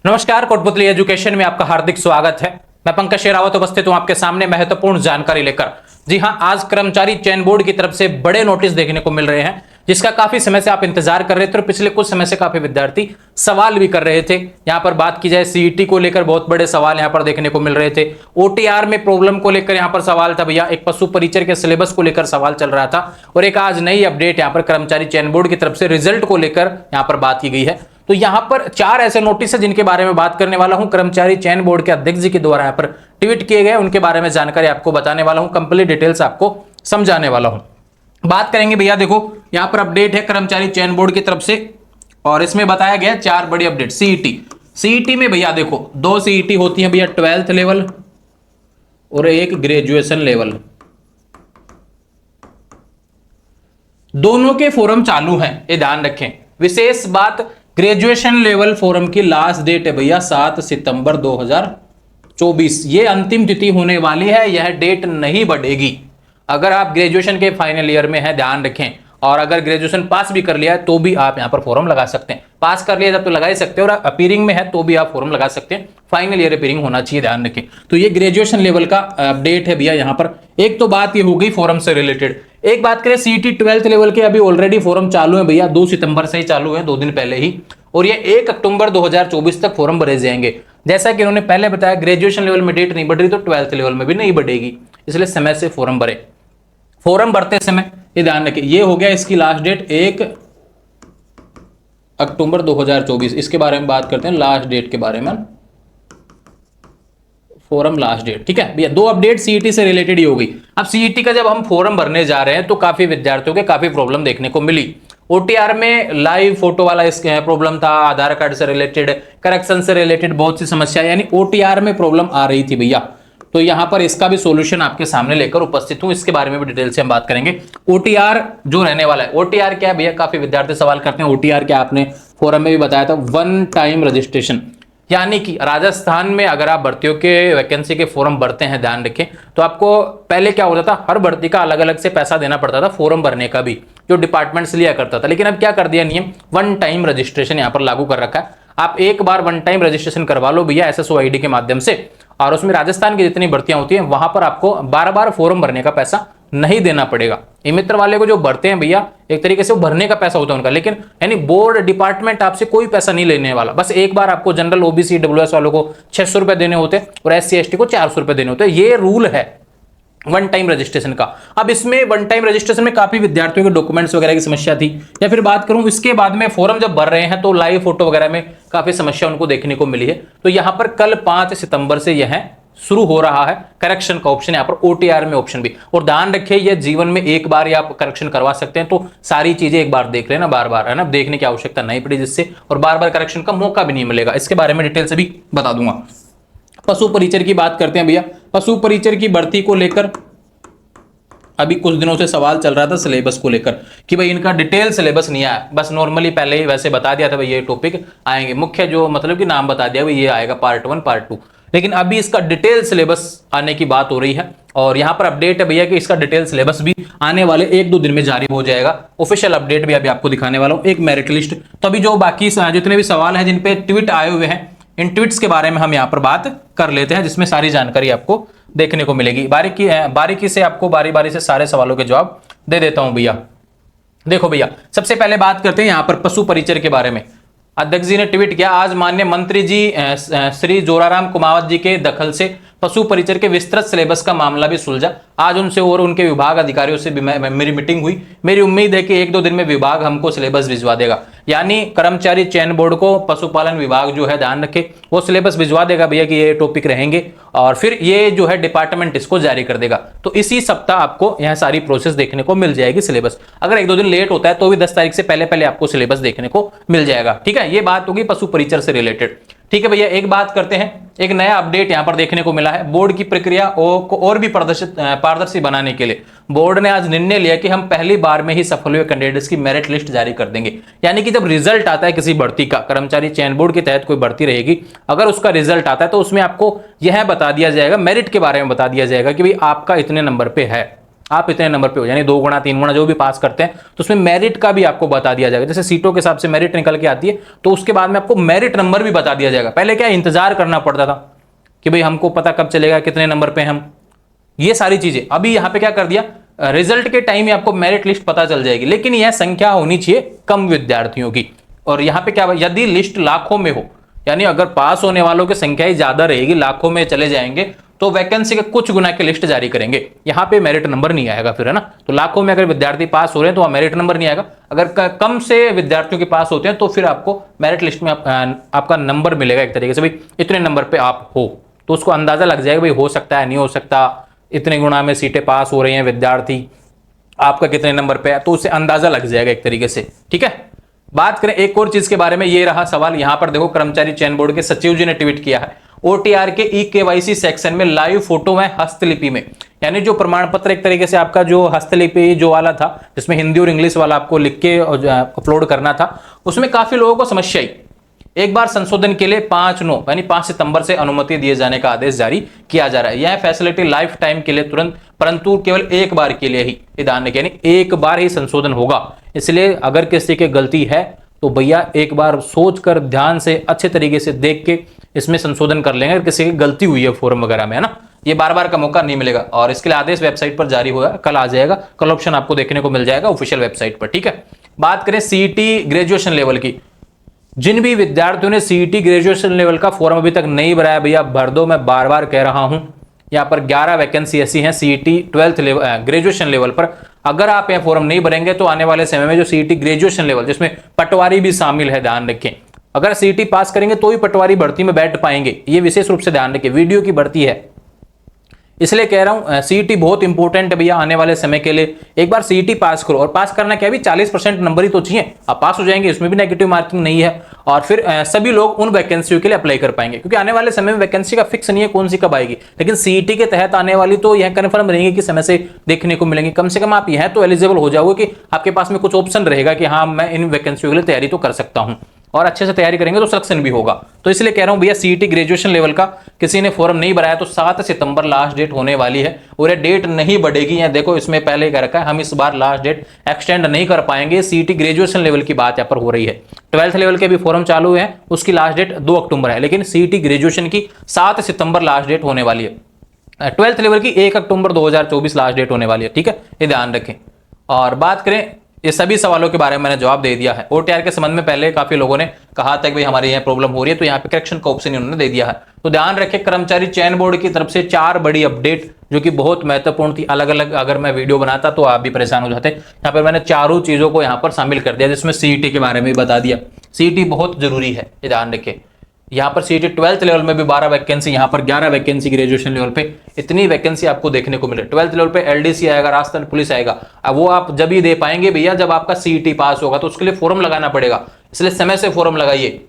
नमस्कार, कोटपुतली एजुकेशन में आपका हार्दिक स्वागत है। मैं पंकज शेरावत उपस्थित हूं आपके सामने महत्वपूर्ण जानकारी लेकर। जी हां, आज कर्मचारी चयन बोर्ड की तरफ से बड़े नोटिस देखने को मिल रहे हैं, जिसका काफी समय से आप इंतजार कर रहे थे और पिछले कुछ समय से काफी विद्यार्थी सवाल भी कर रहे थे। यहां पर बात की जाए सीईटी को लेकर बहुत बड़े सवाल यहां पर देखने को मिल रहे थे। ओटीआर में प्रॉब्लम को लेकर यहां पर सवाल था भैया, एक पशु परिचर के सिलेबस को लेकर सवाल चल रहा था और एक आज नई अपडेट यहां पर कर्मचारी चयन बोर्ड की तरफ से रिजल्ट को लेकर यहां पर बात की गई है। तो यहां पर 4 ऐसे नोटिस है जिनके बारे में बात करने वाला हूं। कर्मचारी चयन बोर्ड के अध्यक्ष जी के द्वारा यहां पर ट्वीट किए गए, उनके बारे में जानकारी आपको बताने वाला हूं, कंप्लीट डिटेल्स आपको समझाने वाला हूं। बात करेंगे भैया, देखो यहां पर अपडेट है कर्मचारी चयन बोर्ड की तरफ से और इसमें बताया गया 4 बड़ी अपडेट। सीईटी में भैया देखो 2 सीईटी होती है भैया, 12th लेवल और एक ग्रेजुएशन लेवल। दोनों के फोरम चालू हैं, ये ध्यान रखें। विशेष बात, ग्रेजुएशन लेवल फोरम की लास्ट डेट है भैया 7 सितंबर 2024। ये अंतिम तिथि होने वाली है, यह डेट नहीं बढ़ेगी। अगर आप ग्रेजुएशन के फाइनल ईयर में हैं, ध्यान रखें, और अगर ग्रेजुएशन पास भी कर लिया है तो भी आप यहां पर फॉर्म लगा सकते हैं। पास कर लिया जब तो लगा ही सकते हैं, और अपीयरिंग में है तो भी आप फॉर्म लगा सकते हैं। फाइनल ईयर अपीयरिंग होना चाहिए, ध्यान रखें। तो ये ग्रेजुएशन लेवल का अपडेट है भैया। यहां पर एक तो बात ये हो गई फॉर्म से रिलेटेड। एक बात करें सीईटी 12th लेवल के, अभी ऑलरेडी फॉर्म चालू है भैया, 2 सितंबर से ही चालू है, 2 दिन पहले ही, और ये 1 अक्टूबर 2024 तक फॉर्म भरे जाएंगे। जैसा कि उन्होंने पहले बताया, ग्रेजुएशन लेवल में डेट नहीं बढ़ रही तो 12th लेवल में भी नहीं बढ़ेगी, इसलिए समय से फॉर्म भरे। फॉर्म भरते समय ये ध्यान रखें, ये हो गया इसकी लास्ट डेट 1 अक्टूबर 2024। इसके बारे में बात करते हैं, लास्ट डेट के बारे में, फॉरम लास्ट डेट, ठीक है भैया। 2 अपडेट सीईटी से रिलेटेड ही हो गई। अब सीईटी का जब हम फॉर्म भरने जा रहे हैं तो काफी विद्यार्थियों के काफी प्रॉब्लम देखने को मिली। ओटीआर में लाइव फोटो वाला प्रॉब्लम था, आधार कार्ड से रिलेटेड, करेक्शन से रिलेटेड बहुत सी समस्या, यानी ओटीआर में प्रॉब्लम आ रही थी भैया। तो यहां पर इसका भी सॉल्यूशन आपके सामने लेकर उपस्थित हूं, इसके बारे में भी डिटेल से हम बात करेंगे। ओटीआर जो रहने वाला है, ओटीआर क्या है भैया, काफी विद्यार्थी सवाल करते हैं ओटीआर क्या, आपने फोरम में भी बताया था, 1 टाइम रजिस्ट्रेशन। यानी कि राजस्थान में अगर आप भर्तियों के वैकेंसी के फॉर्म भरते हैं, ध्यान रखें, तो आपको पहले क्या होता था, हर भर्ती का अलग अलग से पैसा देना पड़ता था, फॉर्म भरने का भी, जो डिपार्टमेंट्स लिया करता था। लेकिन अब क्या कर दिया नियम, 1 टाइम रजिस्ट्रेशन यहां पर लागू कर रखा है। आप एक बार 1 टाइम रजिस्ट्रेशन करवा लो भैया एसएसओ आईडी के माध्यम से, और उसमें राजस्थान की जितनी भर्तियां होती हैं वहां पर आपको बार बार फॉर्म भरने का पैसा नहीं देना पड़ेगा। ई मित्र वाले को जो भरते हैं भैया, एक तरीके से वो भरने का पैसा होता है उनका, लेकिन यानी बोर्ड डिपार्टमेंट आपसे कोई पैसा नहीं लेने वाला। बस एक बार आपको जनरल ओबीसी डब्ल्यूएस वालों को 600 रुपए देने होते हैं और एससी एसटी को 400 रुपए देने होते हैं। ये रूल है 1 टाइम रजिस्ट्रेशन का। अब इसमें 1 टाइम रजिस्ट्रेशन में काफी विद्यार्थियों के डॉक्यूमेंट्स वगैरह की समस्या थी, या फिर बात करूं इसके बाद में फॉर्म जब भर रहे हैं तो लाइव फोटो वगैरह में काफी समस्या उनको देखने को मिली है। तो यहां पर कल 5 सितंबर से यह शुरू हो रहा है करेक्शन का ऑप्शन, यहां पर ओटीआर में ऑप्शन भी। और ध्यान रखिए, यह जीवन में एक बार ही आप करेक्शन करवा सकते हैं, तो सारी चीजें एक बार देख लेना, बार बार, है ना, देखने की आवश्यकता नहीं पड़ी जिससे, और बार बार करेक्शन का मौका भी नहीं मिलेगा। इसके बारे में डिटेल से भी बता दूंगा। पशु परिचर की बात करते हैं भैया। पशु परिचर की भर्ती को लेकर अभी कुछ दिनों से सवाल चल रहा था सिलेबस को लेकर कि भाई इनका डिटेल सिलेबस नहीं आया। बस नॉर्मली पहले ही वैसे बता दिया था भाई ये टॉपिक आएंगे, मुख्य जो मतलब कि नाम बता दिया भाई ये आएगा पार्ट 1 पार्ट 2, लेकिन अभी इसका डिटेल सिलेबस आने की बात हो रही है। और यहां पर अपडेट है भैया कि इसका डिटेल सिलेबस भी आने वाले 1-2 दिन में जारी हो जाएगा। ऑफिशियल अपडेट भी अभी आपको दिखाने वाला हूं, एक मेरिट लिस्ट। तो अभी जो बाकी जितने भी सवाल हैं जिन पे ट्वीट आए हुए हैं, इन ट्वीट्स के बारे में हम यहां पर बात कर लेते हैं, जिसमें सारी जानकारी आपको देखने को मिलेगी। बारीकी से आपको बारी बारी से सारे सवालों के जवाब दे देता हूं भैया। देखो भैया, सबसे पहले बात करते हैं यहां पर पशु परिचर के बारे में। अध्यक्ष जी ने ट्वीट किया, आज माननीय मंत्री जी श्री जोराराम कुमावत जी के दखल से पशु परिचर के विस्तृत सिलेबस का मामला भी सुलझा। आज उनसे और उनके विभाग अधिकारियों से भी मेरी मीटिंग हुई। मेरी उम्मीद है कि 1-2 दिन में विभाग हमको सिलेबस भिजवा देगा। यानी कर्मचारी चयन बोर्ड को पशुपालन विभाग जो है, ध्यान रखे, वो सिलेबस भिजवा देगा भैया कि ये टॉपिक रहेंगे, और फिर ये जो है डिपार्टमेंट इसको जारी कर देगा। तो इसी सप्ताह आपको यह सारी प्रोसेस देखने को मिल जाएगी सिलेबस। अगर 1-2 दिन लेट होता है तो भी 10 तारीख से पहले पहले आपको सिलेबस देखने को मिल जाएगा, ठीक है। ये बात होगी पशु परिचर से रिलेटेड, ठीक है भैया। एक बात करते हैं, एक नया अपडेट यहां पर देखने को मिला है। बोर्ड की प्रक्रिया को और भी पारदर्शी बनाने के लिए बोर्ड ने आज निर्णय लिया कि हम पहली बार में ही सफल हुए कैंडिडेट्स की मेरिट लिस्ट जारी कर देंगे। यानी कि जब रिजल्ट आता है किसी भर्ती का, कर्मचारी चयन बोर्ड के तहत कोई भर्ती रहेगी, अगर उसका रिजल्ट आता है तो उसमें आपको यह बता दिया जाएगा, मेरिट के बारे में बता दिया जाएगा कि भाई आपका इतने नंबर पे है, आप इतने नंबर पे हो, यानी 2 गुना 3 गुना जो भी पास करते हैं, तो उसमें मेरिट का भी आपको बता दिया जाएगा। जैसे सीटों के हिसाब से मेरिट निकल के आती है, तो उसके बाद में आपको मेरिट नंबर भी बता दिया जाएगा। पहले क्या इंतजार करना पड़ता था कि भाई हमको पता कब चलेगा कितने नंबर पे हम, ये सारी चीजें अभी यहां पे क्या कर दिया, रिजल्ट के टाइम ही आपको मेरिट लिस्ट पता चल जाएगी। लेकिन यह संख्या होनी चाहिए कम विद्यार्थियों की। और यहां पे क्या, यदि लिस्ट लाखों में हो, यानी अगर पास होने वालों की संख्या ही ज्यादा रहेगी, लाखों में चले जाएंगे, तो वैकेंसी के कुछ गुना की लिस्ट जारी करेंगे, यहां पे मेरिट नंबर नहीं आएगा फिर, है ना। तो लाखों में अगर विद्यार्थी पास हो रहे हैं तो वहां मेरिट नंबर नहीं आएगा। अगर कम से विद्यार्थियों के पास होते हैं तो फिर आपको मेरिट लिस्ट में आपका नंबर मिलेगा एक तरीके से, भाई इतने नंबर पे आप हो, तो उसको अंदाजा लग जाएगा भाई हो सकता है नहीं हो सकता, इतने गुना में सीटें पास हो रही हैं विद्यार्थी, आपका कितने नंबर पे है, तो उससे अंदाजा लग जाएगा एक तरीके से, ठीक है। बात करें एक और चीज के बारे में, ये रहा सवाल, यहां पर देखो कर्मचारी चयन बोर्ड के सचिव जी ने ट्वीट किया है, ओटीआर के ई-केवाईसी सेक्शन में लाइव फोटो में हस्तलिपि में, यानी जो प्रमाण पत्र एक तरीके से आपका जो हस्तलिपि जो वाला था, जिसमें हिंदी और इंग्लिश वाला आपको लिख के अपलोड करना था, उसमें काफी लोगों को समस्या आई। एक बार संशोधन के लिए 5/9 यानी 5 सितंबर से अनुमति दिए जाने का आदेश जारी किया जा रहा है। यह फैसिलिटी लाइफ टाइम के लिए तुरंत, परंतु केवल एक बार के लिए ही, ध्यान रखिए, यानी एक बार ही संशोधन होगा। इसलिए अगर किसी की गलती है तो भैया एक बार सोचकर ध्यान से अच्छे तरीके से देख के इसमें संशोधन कर लेंगे। अगर किसी की गलती हुई है फॉर्म वगैरह में, है ना, ये बार बार का मौका नहीं मिलेगा। और इसके लिए आदेश वेबसाइट पर जारी होगा, कल आ जाएगा, कल ऑप्शन आपको देखने को मिल जाएगा ऑफिशियल वेबसाइट पर, ठीक है। बात करें सीईटी ग्रेजुएशन लेवल की, जिन भी विद्यार्थियों ने सीईटी ग्रेजुएशन लेवल का फॉर्म अभी तक नहीं भरा है, भैया भर दो, मैं बार बार कह रहा हूं। यहां पर 11 वैकेंसी ऐसी हैं CET 12th level graduation level पर। अगर आप यह फॉर्म नहीं भरेंगे तो आने वाले समय में जो सीईटी ग्रेजुएशन लेवल, जिसमें पटवारी भी शामिल है, ध्यान रखें, अगर सीईटी पास करेंगे तो ही पटवारी भर्ती में बैठ पाएंगे, ये विशेष रूप से ध्यान रखें, वीडियो की भर्ती है, इसलिए कह रहा हूं सीईटी बहुत इंपॉर्टेंट है भैया आने वाले समय के लिए। एक बार सीईटी पास करो, और पास करना क्या भी 40% नंबर ही तो चाहिए, आप पास हो जाएंगे, इसमें भी नेगेटिव मार्किंग नहीं है, और फिर सभी लोग उन वैकेंसियों के लिए अप्लाई कर पाएंगे। क्योंकि आने वाले समय में वैकेंसी का फिक्स नहीं है कौन सी कब आएगी, लेकिन सीईटी के तहत आने वाली तो यह कन्फर्म रहेंगे कि समय से देखने को मिलेंगे। कम से कम आप यह तो एलिजिबल हो जाओगे कि आपके पास में कुछ ऑप्शन रहेगा कि हाँ मैं इन वैकेंसियों के लिए तैयारी तो कर सकता हूं, और अच्छे से तैयारी करेंगे तो सिलेक्शन भी होगा। तो इसलिए कह रहा हूं भैया सीईटी ग्रेजुएशन लेवल का किसी ने फॉर्म नहीं भराया तो 7 सितंबर लास्ट डेट होने वाली है, और ये डेट नहीं बढ़ेगी। या देखो इसमें पहले ही कह रखा है, हम इस बार लास्ट डेट एक्सटेंड नहीं कर पाएंगे। सीईटी ग्रेजुएशन लेवल की बात यहां पर हो रही है। 12th लेवल के भी फॉर्म चालू है, उसकी लास्ट डेट 2 अक्टूबर है, लेकिन सीईटी ग्रेजुएशन की 7 सितंबर लास्ट डेट होने वाली है। 12th लेवल की 1 अक्टूबर 2024 लास्ट डेट होने वाली है, ठीक है, ये ध्यान रखें। और बात करें, ये सभी सवालों के बारे में मैंने जवाब दे दिया है। ओटीआर के संबंध में पहले काफी लोगों ने कहा था कि भाई हमारे यहाँ प्रॉब्लम हो रही है, तो यहाँ पे करेक्शन का ऑप्शन इन्होंने दे दिया है। तो ध्यान रखें, कर्मचारी चयन बोर्ड की तरफ से 4 बड़ी अपडेट जो कि बहुत महत्वपूर्ण थी, अलग अलग अगर मैं वीडियो बनाता तो आप भी परेशान हो जाते। यहाँ पर मैंने चारों चीजों को यहाँ पर शामिल कर दिया, जिसमें सीईटी के बारे में बता दिया। सीईटी बहुत जरूरी है, ये ध्यान रखें। यहाँ पर सीईटी 12th लेवल में भी 12 वैकेंसी, यहाँ पर 11 वैकेंसी ग्रेजुएशन लेवल पे, इतनी वैकेंसी आपको देखने को मिले। 12th लेवल पे एलडीसी आएगा, राजस्थान पुलिस आएगा, अब वो आप जब ही दे पाएंगे भैया जब आपका सीईटी पास होगा, तो उसके लिए फॉर्म लगाना पड़ेगा, इसलिए समय से फॉर्म लगाइए।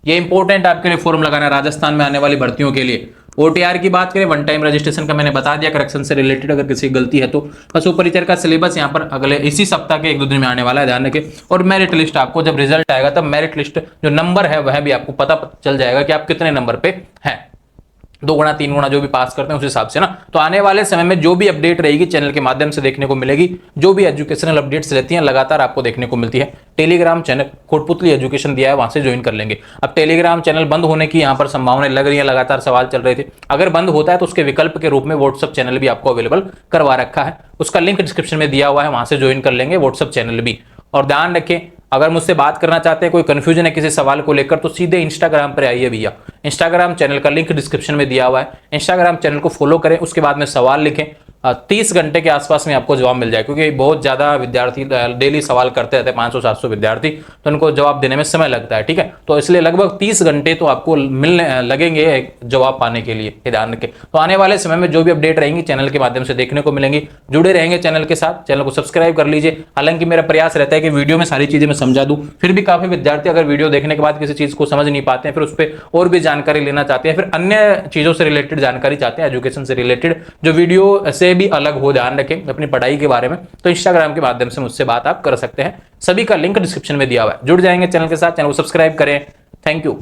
ये इंपॉर्टेंट आपके लिए फॉर्म लगाना राजस्थान में आने वाली भर्तियों के लिए। ओटीआर की बात करें, वन टाइम रजिस्ट्रेशन का मैंने बता दिया, करेक्शन से रिलेटेड अगर किसी गलती है तो। पशु परिचर का सिलेबस यहाँ पर अगले इसी सप्ताह के 1-2 दिन में आने वाला है, ध्यान रखें। और मेरिट लिस्ट आपको जब रिजल्ट आएगा तब मेरिट लिस्ट जो नंबर है वह भी आपको पता चल जाएगा कि आप कितने नंबर पे हैं, 2 गुना 3 गुना जो भी पास करते हैं उस हिसाब से ना। तो आने वाले समय में जो भी अपडेट रहेगी चैनल के माध्यम से देखने को मिलेगी। जो भी एजुकेशनल अपडेट्स रहती हैं लगातार आपको देखने को मिलती है। टेलीग्राम चैनल कोटपुतली एजुकेशन दिया है, वहां से ज्वाइन कर लेंगे। अब टेलीग्राम चैनल बंद होने की यहाँ पर संभावनाएं लग रही है, लगातार सवाल चल रहे थे। अगर बंद होता है तो उसके विकल्प के रूप में व्हाट्सअप चैनल भी आपको अवेलेबल करवा रखा है, उसका लिंक डिस्क्रिप्शन में दिया हुआ है, वहां से ज्वाइन कर लेंगे व्हाट्सअप चैनल भी। और ध्यान रखें, अगर मुझसे बात करना चाहते हैं, कोई कंफ्यूजन है किसी सवाल को लेकर, तो सीधे इंस्टाग्राम पर आइए भैया। इंस्टाग्राम चैनल का लिंक डिस्क्रिप्शन में दिया हुआ है, इंस्टाग्राम चैनल को फॉलो करें, उसके बाद में सवाल लिखें, 30 घंटे के आसपास में आपको जवाब मिल जाए। क्योंकि बहुत ज्यादा विद्यार्थी डेली सवाल करते रहते हैं, 500-700 विद्यार्थी, तो उनको जवाब देने में समय लगता है, ठीक है। तो इसलिए लगभग 30 घंटे तो आपको मिलने लगेंगे जवाब पाने के लिए, ध्यान रखें। तो आने वाले समय में जो भी अपडेट रहेंगी चैनल के माध्यम से देखने को मिलेंगी। जुड़े रहेंगे चैनल के साथ, चैनल को सब्सक्राइब कर लीजिए। हालांकि मेरा प्रयास रहता है कि वीडियो में सारी चीजें मैं समझा दूं, फिर भी काफी विद्यार्थी अगर वीडियो देखने के बाद किसी चीज को समझ नहीं पाते हैं, फिर उस पर और भी जानकारी लेना चाहते हैं, फिर अन्य चीजों से रिलेटेड जानकारी चाहते हैं, एजुकेशन से रिलेटेड जो वीडियो से भी अलग हो, ध्यान रखें अपनी पढ़ाई के बारे में, तो इंस्टाग्राम के माध्यम से मुझसे बात आप कर सकते हैं। सभी का लिंक डिस्क्रिप्शन में दिया हुआ है। जुड़ जाएंगे चैनल के साथ, चैनल को सब्सक्राइब करें। Thank you.